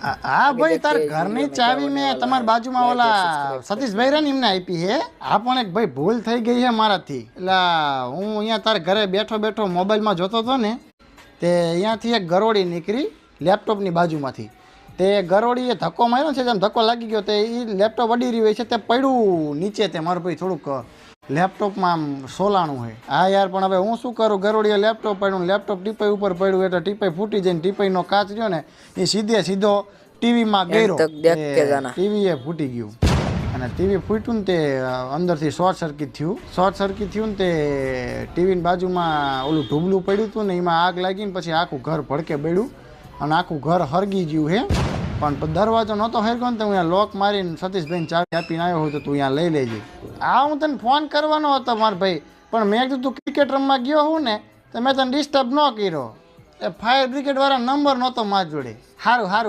હા ભાઈ તાર ઘરની ચાવી મેં તમારી બાજુમાં ઓલા સતીશભાઈ રે ને એમને આપી હે. આ પણ એક ભાઈ ભૂલ થઈ ગઈ છે મારાથી. એટલે હું અહીંયા તારે ઘરે બેઠો બેઠો મોબાઈલમાં જોતો હતો ને તે અહીંયાથી એક ગરોળી નીકળી લેપટોપની બાજુમાંથી. તે ગરોળીએ ધક્કો માર્યો છે જેમ ધક્કો લાગી ગયો તે એ લેપટોપ અડી રહ્યું હોય છે તે પડ્યું નીચે. તે મારું ભાઈ થોડુંક લેપટોપમાં આમ સોલાણું હોય. હા યાર પણ હવે હું શું કરું, ગરોળીએ લેપટોપ પડ્યું, લેપટોપ ટીપાઈ ઉપર પડ્યું એટલે ટીપાઈ ફૂટી જાય ને ટીપાઈનો કાચ રહ્યો ને એ સીધો ટીવીમાં ગયો. ટીવી એ ફૂટી ગયું અને ટીવી ફૂટ્યું ને તે અંદરથી શોર્ટ સર્કિટ થયું ને તે ટીવીની બાજુમાં ઓલું ઢૂબલું પડ્યું હતું ને એમાં આગ લાગીને પછી આખું ઘર ભડકે બળ્યું અને આખું ઘર હરગી ગયું હે. પણ દરવાજો નહોતો હરગ્યો ને તો હું અહીંયા લોક મારીને સતીશભાઈને ચાવી આપીને આવ્યો હોય તો તું અહીંયા લઈ લેજે. આ હું તને ફોન કરવાનો હતો મારા ભાઈ, પણ મેં કીધું તું ક્રિકેટ રમવા ગયો હું ને તો મેં તને ડિસ્ટર્બ ન કર્યો. એ ફાયર બ્રિગેડ વાળા નંબર નહોતો મારી જોડે. સારું હાલ